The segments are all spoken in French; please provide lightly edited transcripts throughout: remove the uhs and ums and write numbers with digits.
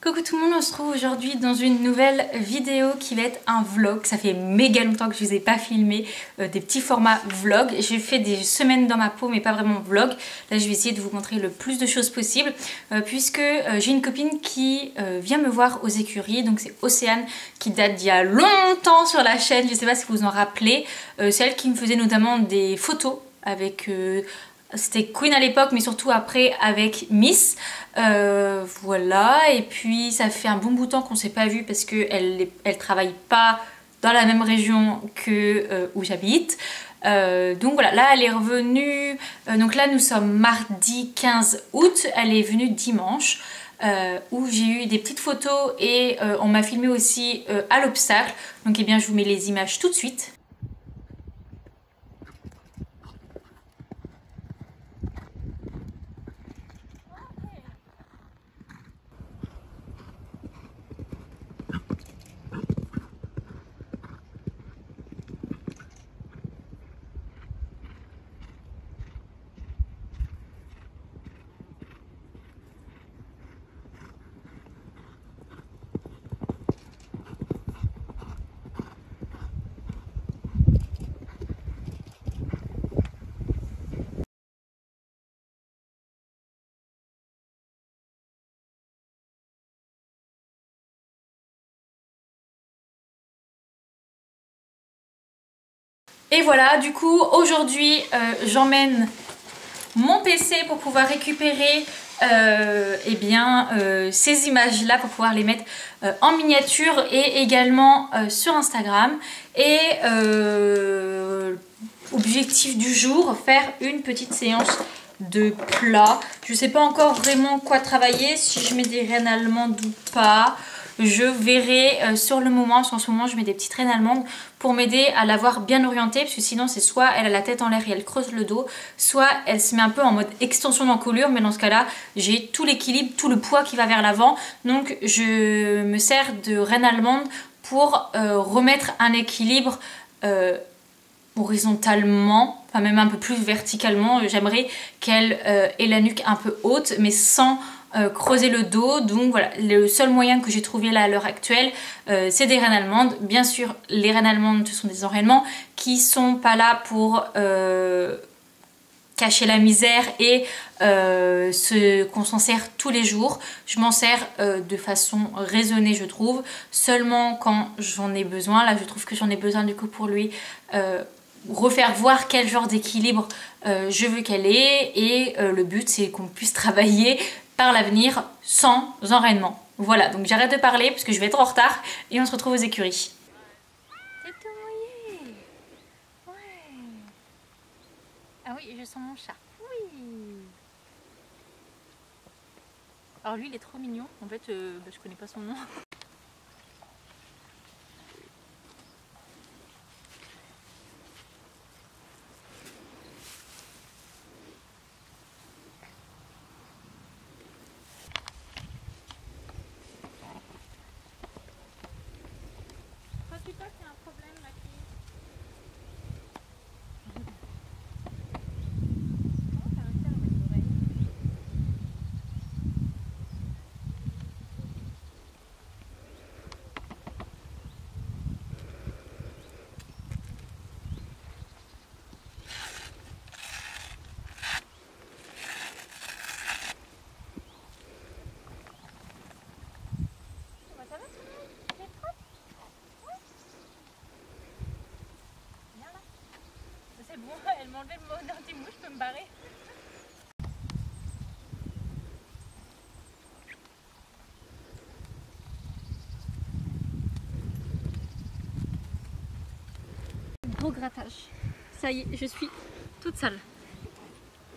Coucou tout le monde, on se retrouve aujourd'hui dans une nouvelle vidéo qui va être un vlog. Ça fait méga longtemps que je vous ai pas filmé des petits formats vlog. J'ai fait des semaines dans ma peau mais pas vraiment vlog. Là je vais essayer de vous montrer le plus de choses possible puisque j'ai une copine qui vient me voir aux écuries. Donc c'est Océane qui date d'il y a longtemps sur la chaîne, je sais pas si vous vous en rappelez. C'est elle qui me faisait notamment des photos avec... c'était Queen à l'époque mais surtout après avec Miss. Voilà, et puis ça fait un bon bout de temps qu'on s'est pas vu parce qu'elle travaille pas dans la même région que où j'habite. Donc voilà, là elle est revenue, donc là nous sommes mardi 15 août, elle est venue dimanche. Où j'ai eu des petites photos et on m'a filmé aussi à l'obstacle. Donc eh bien je vous mets les images tout de suite. Et voilà, du coup aujourd'hui j'emmène mon PC pour pouvoir récupérer eh bien, ces images là pour pouvoir les mettre en miniature et également sur Instagram. Et objectif du jour, faire une petite séance de plat. Je sais pas encore vraiment quoi travailler, si je mets des rennes allemandes ou pas. Je verrai sur le moment, parce qu'en ce moment je mets des petites rennes allemandes pour m'aider à l'avoir bien orientée, parce que sinon c'est soit elle a la tête en l'air et elle creuse le dos, soit elle se met un peu en mode extension d'encolure, mais dans ce cas là j'ai tout l'équilibre, tout le poids qui va vers l'avant. Donc je me sers de rennes allemandes pour remettre un équilibre horizontalement, enfin même un peu plus verticalement. J'aimerais qu'elle ait la nuque un peu haute mais sans creuser le dos. Donc voilà, le seul moyen que j'ai trouvé là à l'heure actuelle c'est des rennes allemandes. Bien sûr les rennes allemandes ce sont des enraînements qui sont pas là pour cacher la misère et qu'on s'en sert tous les jours. Je m'en sers de façon raisonnée je trouve, seulement quand j'en ai besoin. Là je trouve que j'en ai besoin du coup pour lui refaire voir quel genre d'équilibre je veux qu'elle ait, et le but c'est qu'on puisse travailler par l'avenir sans enraînement. Voilà, donc j'arrête de parler parce que je vais être en retard et on se retrouve aux écuries. C'est tout mouillé. Ouais. Ah oui, je sens mon chat. Oui. Alors lui il est trop mignon, en fait je connais pas son nom. Crois-tu pas qu'il y a un problème là qui... C'est bon, elle m'a enlevé le mot d'anti-mouche, je peux me barrer. Gros grattage. Ça y est, je suis toute sale.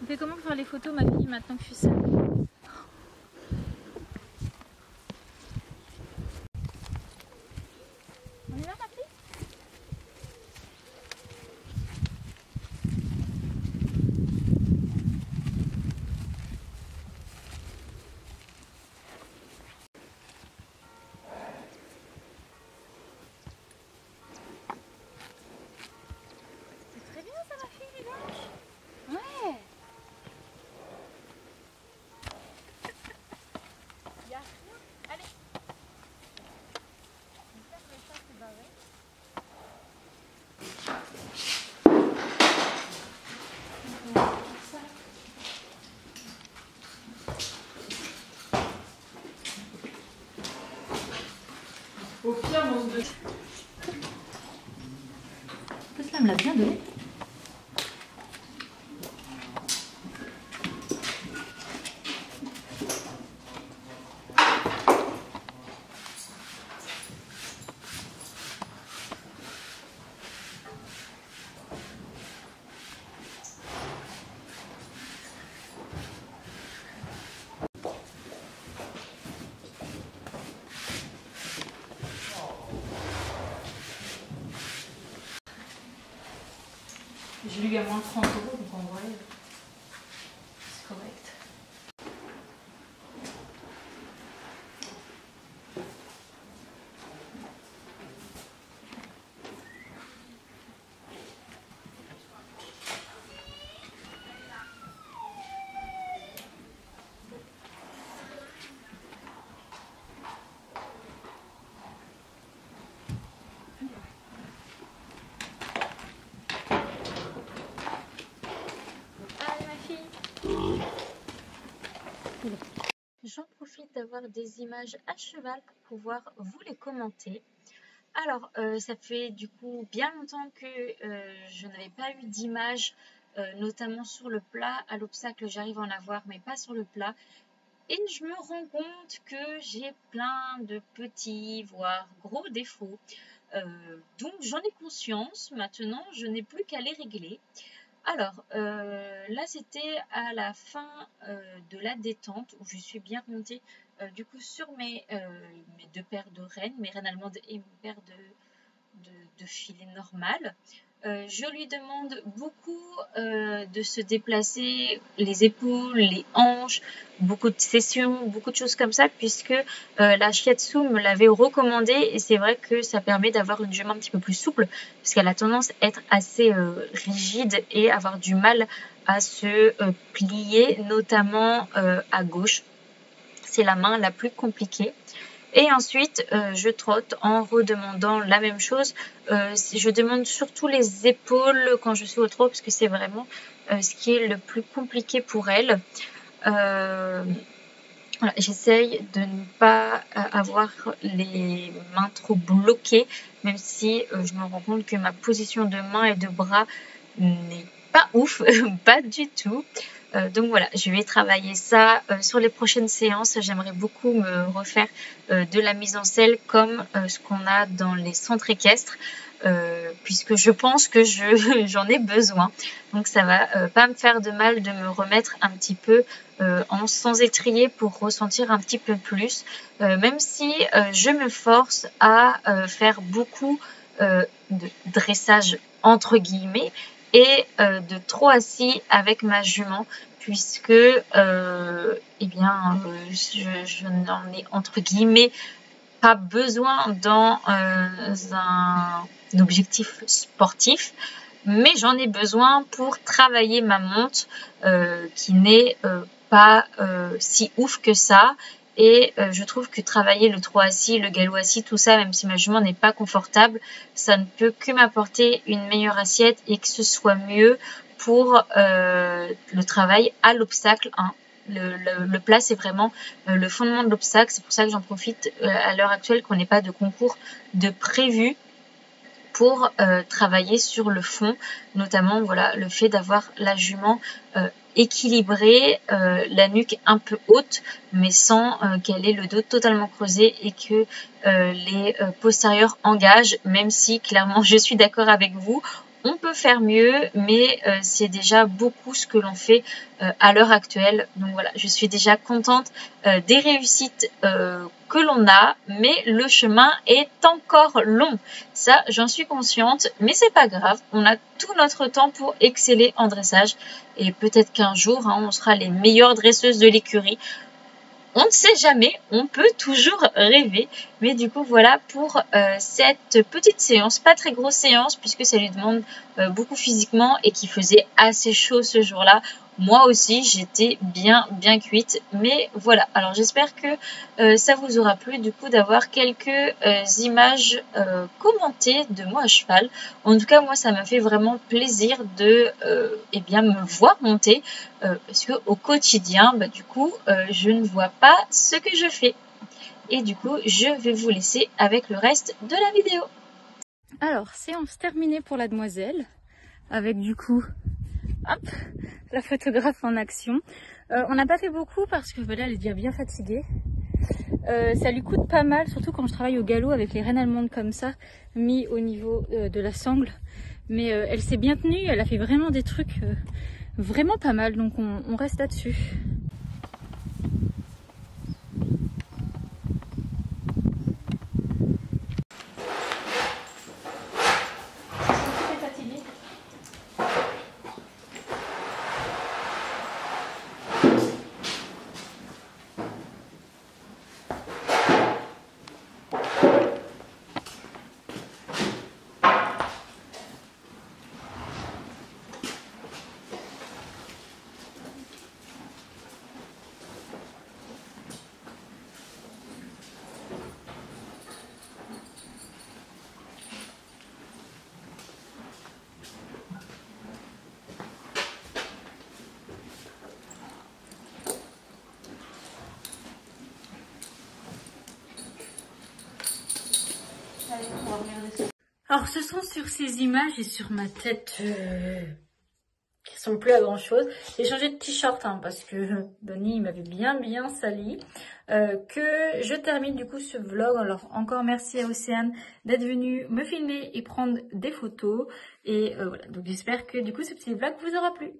On fait comment pour faire les photos, ma fille, maintenant que je suis sale? On y va, ma fille? C'est très bien ça, ma fille, dis donc. Ouais. Au pire, on se donne. Ça me l'a bien donné. J'ai lu à moins 30 €, donc en vrai, c'est correct. J'en profite d'avoir des images à cheval pour pouvoir vous les commenter. Alors, ça fait du coup bien longtemps que je n'avais pas eu d'images, notamment sur le plat. À l'obstacle, j'arrive à en avoir, mais pas sur le plat. Et je me rends compte que j'ai plein de petits, voire gros défauts. Donc, j'en ai conscience. Maintenant, je n'ai plus qu'à les régler. Alors, là, c'était à la fin de la détente où je suis bien remontée du coup sur mes 2 paires de rennes, mes rennes allemandes et mes paires de filets normales. Je lui demande beaucoup de se déplacer, les épaules, les hanches, beaucoup de sessions, beaucoup de choses comme ça, puisque la shiatsu me l'avait recommandé et c'est vrai que ça permet d'avoir une jument un petit peu plus souple, puisqu'elle a tendance à être assez rigide et avoir du mal à se plier, notamment à gauche. C'est la main la plus compliquée. Et ensuite, je trotte en redemandant la même chose. Je demande surtout les épaules quand je suis au trot, parce que c'est vraiment ce qui est le plus compliqué pour elle. Voilà, j'essaye de ne pas avoir les mains trop bloquées, même si je me rends compte que ma position de main et de bras n'est pas ouf, pas du tout. Donc voilà, je vais travailler ça sur les prochaines séances. J'aimerais beaucoup me refaire de la mise en selle comme ce qu'on a dans les centres équestres, puisque je pense que j'en ai besoin. Donc ça va pas me faire de mal de me remettre un petit peu en sans étrier pour ressentir un petit peu plus, même si je me force à faire beaucoup de dressage entre guillemets et de trop assis avec ma jument, puisque je n'en ai entre guillemets pas besoin dans un objectif sportif, mais j'en ai besoin pour travailler ma monte qui n'est pas si ouf que ça. Et je trouve que travailler le trot assis, le galop assis, tout ça, même si ma jument n'est pas confortable, ça ne peut que m'apporter une meilleure assiette et que ce soit mieux pour le travail à l'obstacle. Hein. Le plat, c'est vraiment le fondement de l'obstacle. C'est pour ça que j'en profite à l'heure actuelle qu'on n'ait pas de concours de prévu pour travailler sur le fond, notamment voilà le fait d'avoir la jument équilibrée, la nuque un peu haute, mais sans qu'elle ait le dos totalement creusé et que les postérieurs engagent, même si clairement je suis d'accord avec vous. On peut faire mieux, mais c'est déjà beaucoup ce que l'on fait à l'heure actuelle. Donc voilà, je suis déjà contente des réussites que l'on a, mais le chemin est encore long. Ça, j'en suis consciente, mais c'est pas grave. On a tout notre temps pour exceller en dressage. Et peut-être qu'un jour, on sera les meilleures dresseuses de l'écurie. On ne sait jamais, on peut toujours rêver. Mais du coup, voilà pour cette petite séance, pas très grosse séance, puisque ça lui demande beaucoup physiquement et qu'il faisait assez chaud ce jour-là. Moi aussi, j'étais bien cuite, mais voilà. Alors, j'espère que ça vous aura plu, du coup, d'avoir quelques images commentées de moi à cheval. En tout cas, moi, ça m'a fait vraiment plaisir de me voir monter, parce qu'au quotidien, du coup, je ne vois pas ce que je fais. Et du coup, je vais vous laisser avec le reste de la vidéo. Alors, séance terminée pour la demoiselle, avec du coup, hop, la photographe en action. On n'a pas fait beaucoup parce que là, elle est déjà bien fatiguée. Ça lui coûte pas mal, surtout quand je travaille au galop avec les reines allemandes comme ça, mis au niveau de la sangle. Mais elle s'est bien tenue, elle a fait vraiment des trucs vraiment pas mal, donc on reste là-dessus. Alors ce sont sur ces images et sur ma tête qui sont plus à grand chose. J'ai changé de t-shirt parce que Bunny m'avait bien sali. Que je termine du coup ce vlog. Alors encore merci à Océane d'être venue me filmer et prendre des photos. Et voilà, donc j'espère que du coup ce petit vlog vous aura plu.